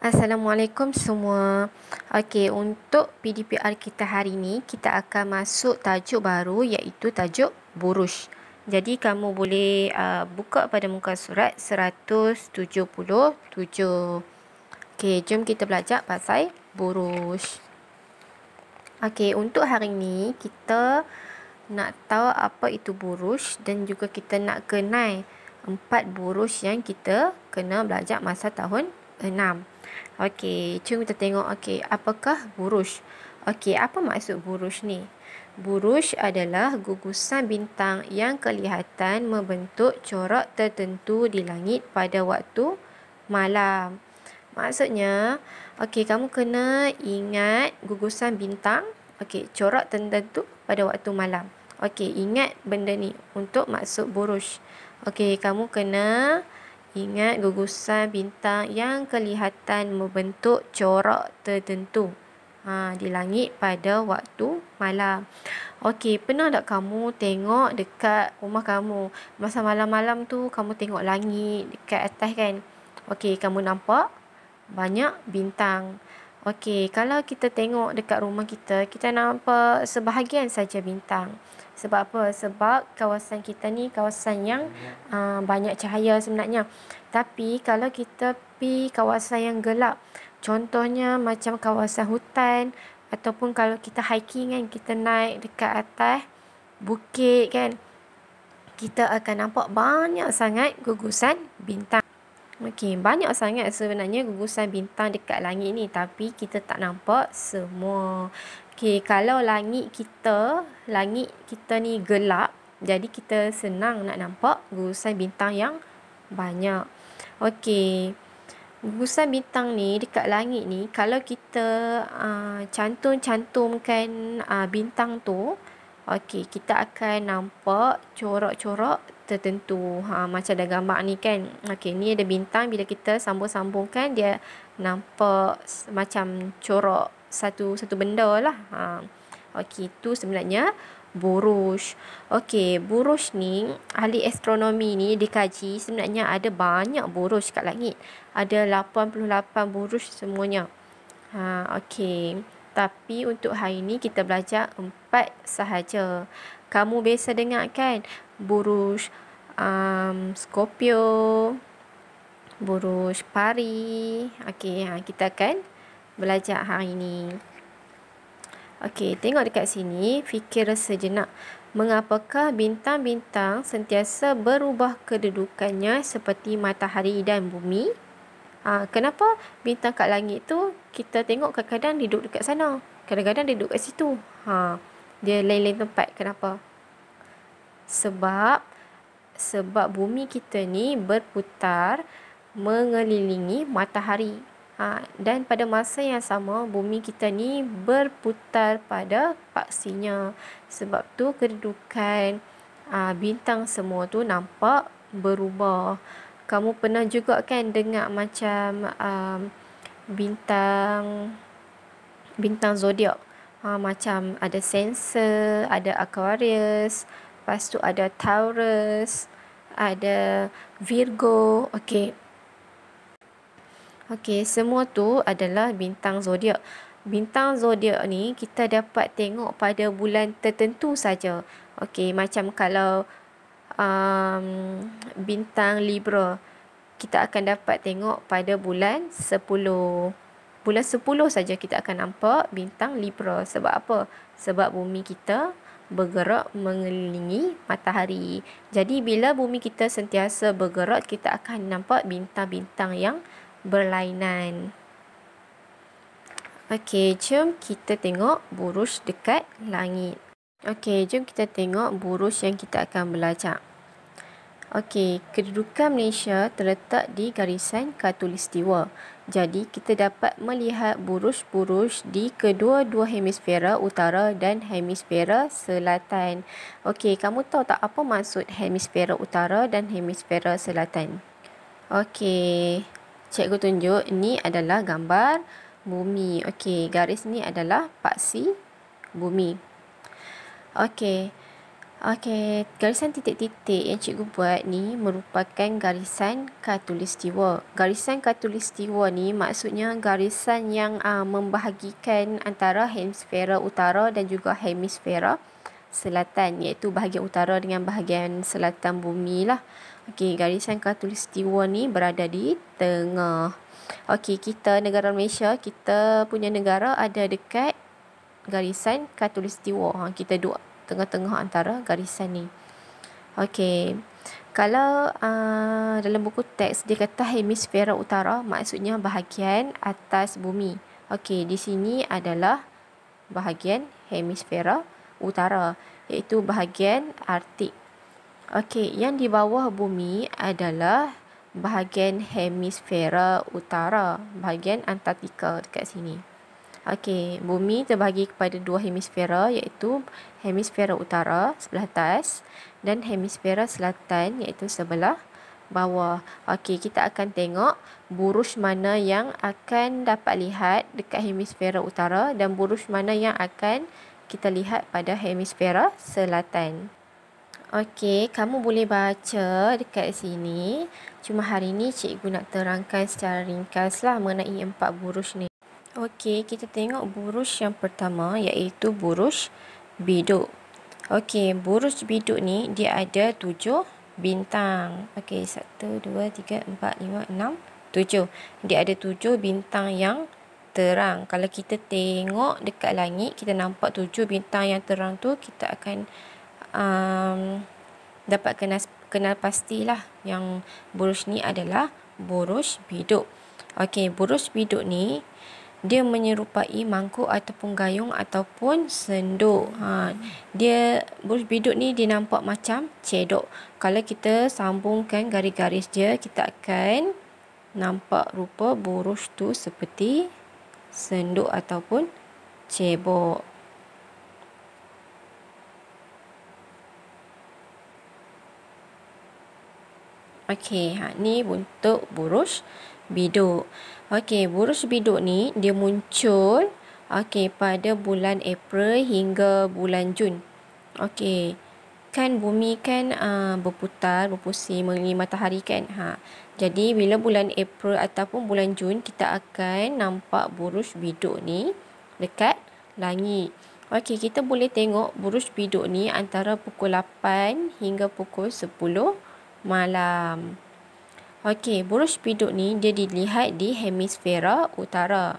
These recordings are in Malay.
Assalamualaikum semua. Okey, untuk PDPR kita hari ini, kita akan masuk tajuk baru iaitu tajuk buruj. Jadi kamu boleh buka pada muka surat 177. Okey, jom kita belajar pasal buruj. Okey, untuk hari ini kita nak tahu apa itu buruj dan juga kita nak kenal 4 buruj yang kita kena belajar masa tahun 6. Okey, jom kita tengok. Okey, apakah buruj? Okey, apa maksud buruj ni? Buruj adalah gugusan bintang yang kelihatan membentuk corak tertentu di langit pada waktu malam. Maksudnya, okey, kamu kena ingat gugusan bintang, okey, corak tertentu pada waktu malam. Okey, ingat benda ni untuk maksud buruj. Okey, kamu kena ingat gugusan bintang yang kelihatan membentuk corak tertentu di langit pada waktu malam. Okey, pernah tak kamu tengok dekat rumah kamu masa malam-malam tu, kamu tengok langit dekat atas kan? Okey, kamu nampak banyak bintang. Okey, kalau kita tengok dekat rumah kita, kita nampak sebahagian saja bintang. Sebab apa? Sebab kawasan kita ni kawasan yang banyak cahaya sebenarnya. Tapi kalau kita pergi kawasan yang gelap, contohnya macam kawasan hutan, ataupun kalau kita hiking kan, kita naik dekat atas bukit kan, kita akan nampak banyak sangat gugusan bintang. Okey, banyak sangat sebenarnya gugusan bintang dekat langit ni, tapi kita tak nampak semua. Okey, kalau langit kita ni gelap, jadi kita senang nak nampak gugusan bintang yang banyak. Okey, gugusan bintang ni dekat langit ni, kalau kita cantum-cantumkan bintang tu, okey, kita akan nampak corak-corak tertentu. Macam ada gambar ni kan. Okey, ni ada bintang, bila kita sambung-sambungkan dia nampak macam corak satu benda lah. Okey, itu sebenarnya buruj. Okey, buruj ni ahli astronomi ni dikaji sebenarnya ada banyak buruj kat langit. Ada 88 buruj semuanya. Okey. Tapi untuk hari ni kita belajar 4 sahaja. Kamu biasa dengar kan? Buruj Scorpio, buruj Pari. Okey, kita akan belajar hari ni. Okey, tengok dekat sini, fikir sejenak. Mengapakah bintang-bintang sentiasa berubah kedudukannya seperti matahari dan bumi? Kenapa bintang kat langit tu kita tengok kadang-kadang duduk dekat sana, kadang-kadang duduk kat situ. Dia lain-lain tempat. Kenapa? Sebab bumi kita ni berputar mengelilingi matahari. Dan pada masa yang sama, bumi kita ni berputar pada paksinya. Sebab tu kedudukan bintang semua tu nampak berubah. Kamu pernah juga kan dengar macam bintang zodiak. Macam ada Cancer, ada Aquarius, lepas tu ada Taurus, ada Virgo. Okey, semua tu adalah bintang zodiak. Bintang zodiak ni kita dapat tengok pada bulan tertentu saja. Okey, macam kalau bintang Libra, kita akan dapat tengok pada bulan 10. Bulan 10 saja kita akan nampak bintang Libra. Sebab apa? Sebab bumi kita bergerak mengelilingi matahari. Jadi bila bumi kita sentiasa bergerak, kita akan nampak bintang-bintang yang berlainan. Okey, jom kita tengok buruj dekat langit. Okey, jom kita tengok buruj yang kita akan belajar. Okey, kedudukan Malaysia terletak di garisan khatulistiwa. Jadi, kita dapat melihat buruj-buruj di kedua-dua hemisfera utara dan hemisfera selatan. Okey, kamu tahu tak apa maksud hemisfera utara dan hemisfera selatan? Okey, cikgu tunjuk, ini adalah gambar bumi. Okey, garis ni adalah paksi bumi. Okey, Okey, garisan titik-titik yang cikgu buat ni merupakan garisan khatulistiwa. Garisan khatulistiwa ni maksudnya garisan yang membahagikan antara hemisfera utara dan juga hemisfera selatan, iaitu bahagian utara dengan bahagian selatan bumi lah. Okey, garisan khatulistiwa ni berada di tengah. Okey, kita negara Malaysia, kita punya negara ada dekat garisan khatulistiwa. Kita duduk tengah-tengah antara garisan ni. Okey. Kalau dalam buku teks dia kata hemisfera utara, maksudnya bahagian atas bumi. Okey, di sini adalah bahagian hemisfera utara, iaitu bahagian Arktik. Okey, yang di bawah bumi adalah bahagian hemisfera utara, bahagian Antartika dekat sini. Okey, bumi terbahagi kepada dua hemisfera, iaitu hemisfera utara sebelah atas dan hemisfera selatan iaitu sebelah bawah. Okey, kita akan tengok buruj mana yang akan dapat lihat dekat hemisfera utara dan buruj mana yang akan kita lihat pada hemisfera selatan. Okey, kamu boleh baca dekat sini. Cuma hari ni cikgu nak terangkan secara ringkas lah mengenai 4 buruj ni. Okey, kita tengok buruj yang pertama iaitu buruj biduk. Okey, buruj biduk ni dia ada 7 bintang. Okey, 1, 2, 3, 4, 5, 6, 7. Dia ada 7 bintang yang terang. Kalau kita tengok dekat langit, kita nampak 7 bintang yang terang tu, kita akan dapat kenal pastilah yang buruj ni adalah buruj biduk. Okey, buruj biduk ni dia menyerupai mangkuk ataupun gayung ataupun senduk. Buruj biduk ni dia nampak macam cedok. Kalau kita sambungkan garis-garis dia, kita akan nampak rupa buruj tu seperti senduk ataupun cebok. Okey, ni bentuk buruj biduk. Okey, buruj biduk ni dia muncul pada bulan April hingga bulan Jun. Okey, kan bumi kan berpusing mengelilingi matahari kan. Jadi bila bulan April ataupun bulan Jun, kita akan nampak buruj biduk ni dekat langit. Okey, kita boleh tengok buruj biduk ni antara pukul 8 hingga pukul 10 malam. Okey, buruj biduk ni dia dilihat di hemisfera utara.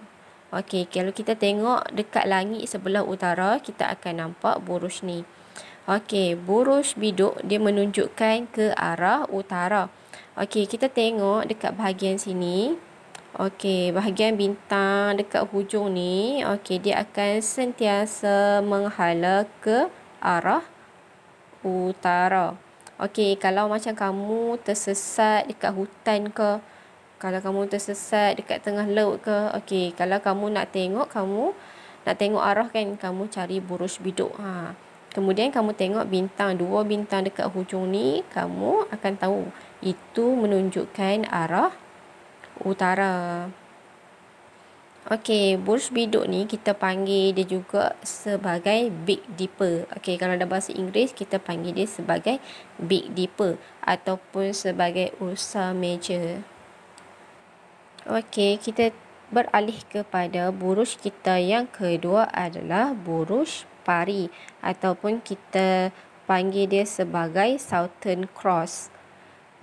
Okey, kalau kita tengok dekat langit sebelah utara, kita akan nampak buruj ni. Okey, buruj biduk dia menunjukkan ke arah utara. Okey, kita tengok dekat bahagian sini. Okey, bahagian bintang dekat hujung ni, okey, dia akan sentiasa menghala ke arah utara. Okey, kalau macam kamu tersesat dekat hutan ke, kalau kamu tersesat dekat tengah laut ke, okey, kalau kamu nak tengok arah kan, kamu cari buruj biduk. Kemudian kamu tengok bintang, 2 bintang dekat hujung ni, kamu akan tahu itu menunjukkan arah utara. Okey, buruj biduk ni kita panggil dia juga sebagai Big Dipper. Okey, kalau dalam bahasa Inggeris kita panggil dia sebagai Big Dipper ataupun sebagai Ursa Major. Okey, kita beralih kepada buruj kita yang kedua adalah buruj pari ataupun kita panggil dia sebagai Southern Cross.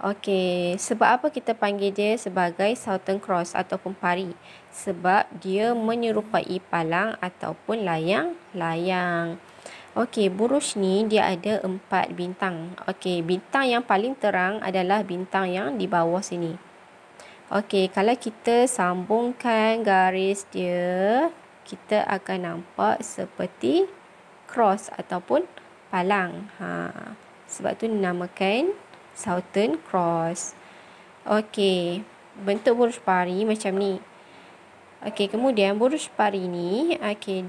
Okey, sebab apa kita panggil dia sebagai Southern Cross ataupun pari? Sebab dia menyerupai palang ataupun layang-layang. Okey, buruj ni dia ada 4 bintang. Okey, bintang yang paling terang adalah bintang yang di bawah sini. Okey, kalau kita sambungkan garis dia, kita akan nampak seperti cross ataupun palang. Sebab tu dinamakan Southern Cross. Okey, bentuk buruj pari macam ni. Okey, kemudian buruj pari ni,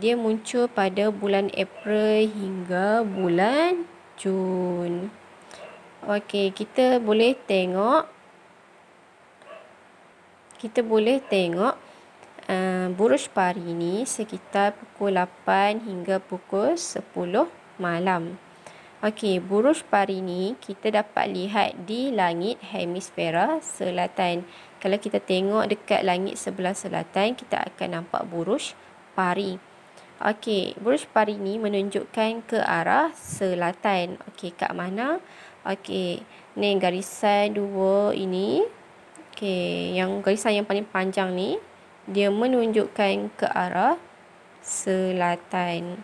dia muncul pada bulan April hingga bulan Jun. Okey, kita boleh tengok buruj pari ni sekitar pukul 8 hingga pukul 10 malam. Okey, buruj pari ni kita dapat lihat di langit hemisfera selatan. Kalau kita tengok dekat langit sebelah selatan, kita akan nampak buruj pari. Okey, buruj pari ni menunjukkan ke arah selatan. Okey, kat mana? Okey, ni garisan dua ini. Okey, yang garisan yang paling panjang ni, dia menunjukkan ke arah selatan.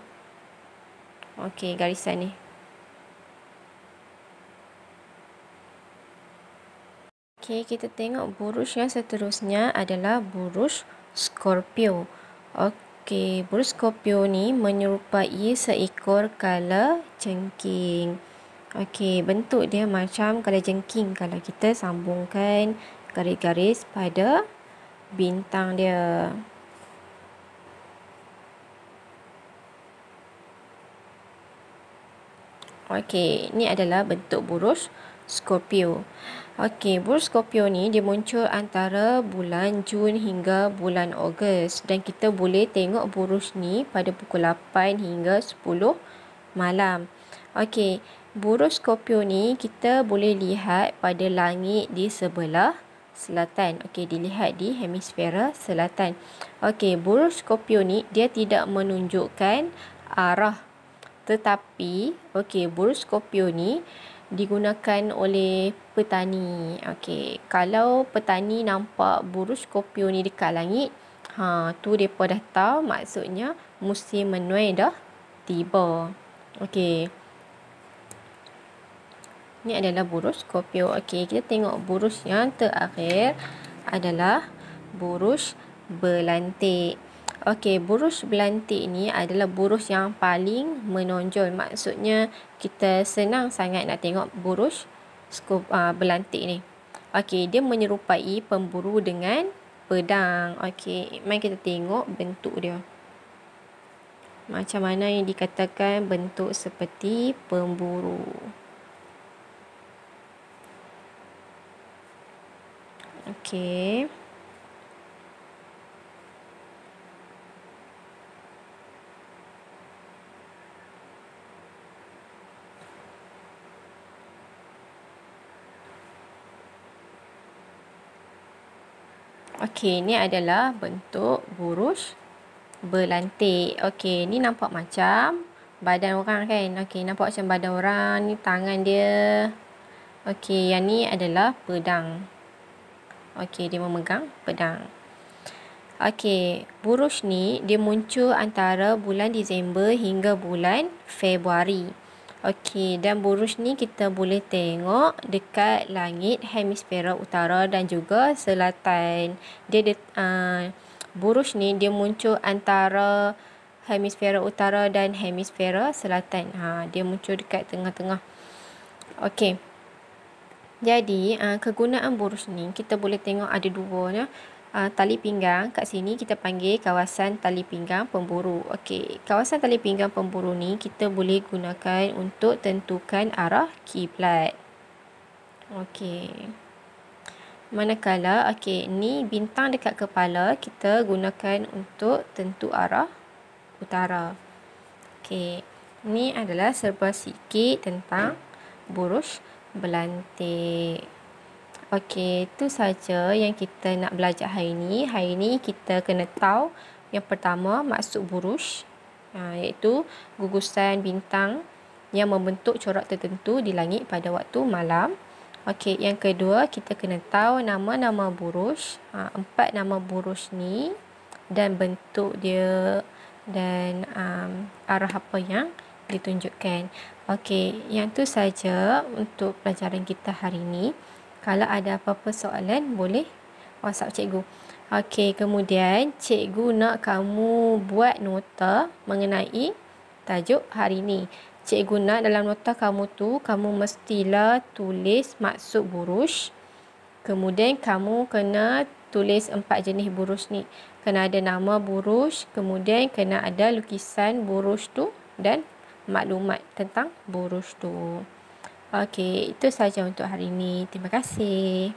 Okey, garisan ni. Okey, kita tengok buruj yang seterusnya adalah buruj Scorpio. Okey, buruj Scorpio ni menyerupai seekor kala jengking. Okey, bentuk dia macam kala jengking kalau kita sambungkan garis-garis pada bintang dia. Okey, ni adalah bentuk buruj Scorpio. Okey, buruj Scorpio ni dia muncul antara bulan Jun hingga bulan Ogos dan kita boleh tengok buruj ni pada pukul 8 hingga 10 malam. Okey, buruj Scorpio ni kita boleh lihat pada langit di sebelah selatan. Okey, dilihat di hemisfera selatan. Okey, buruj Scorpio ni dia tidak menunjukkan arah, tetapi okey, buruj Scorpio ni digunakan oleh petani. Okey, kalau petani nampak buruj Scorpio ni dekat langit, tu depa dah tahu maksudnya musim menuai dah tiba. Okey. Ni adalah buruj Scorpio. Okey, kita tengok buruj yang terakhir adalah buruj Berlantik. Okey, buruj Berlantik ni adalah buruj yang paling menonjol. Maksudnya kita senang sangat nak tengok buruj Berlantik ni. Okey, dia menyerupai pemburu dengan pedang. Okey, mari kita tengok bentuk dia. Macam mana yang dikatakan bentuk seperti pemburu. Okey. Okey, ni adalah bentuk buruj Berlantik. Okey, ni nampak macam badan orang kan? Okey, nampak macam badan orang, ni tangan dia. Okey, yang ni adalah pedang. Okey, dia memegang pedang. Okey, buruj ni dia muncul antara bulan Disember hingga bulan Februari. Okey, dan buruj ni kita boleh tengok dekat langit hemisfera utara dan juga selatan. Buruj ni dia muncul antara hemisfera utara dan hemisfera selatan. Dia muncul dekat tengah-tengah. Okey. Jadi, kegunaan buruj ni kita boleh tengok ada dua. Tali pinggang, kat sini kita panggil kawasan tali pinggang pemburu. Okey, kawasan tali pinggang pemburu ni kita boleh gunakan untuk tentukan arah kiblat. Okey. Manakala, okey, ni bintang dekat kepala kita gunakan untuk tentu arah utara. Okey, ni adalah serba sikit tentang buruj Berlantik. Okey, itu saja yang kita nak belajar hari ini. Hari ini kita kena tahu yang pertama maksud buruj, iaitu gugusan bintang yang membentuk corak tertentu di langit pada waktu malam. Okey, yang kedua kita kena tahu nama-nama buruj, 4 nama buruj ni dan bentuk dia dan arah apa yang ditunjukkan. Okey, yang tu saja untuk pelajaran kita hari ini. Kalau ada apa-apa soalan, boleh WhatsApp cikgu. Okey, kemudian cikgu nak kamu buat nota mengenai tajuk hari ni. Cikgu nak dalam nota kamu tu, kamu mestilah tulis maksud buruj. Kemudian kamu kena tulis 4 jenis buruj ni. Kena ada nama buruj, kemudian kena ada lukisan buruj tu dan maklumat tentang buruj tu. Okey, itu saja untuk hari ini. Terima kasih.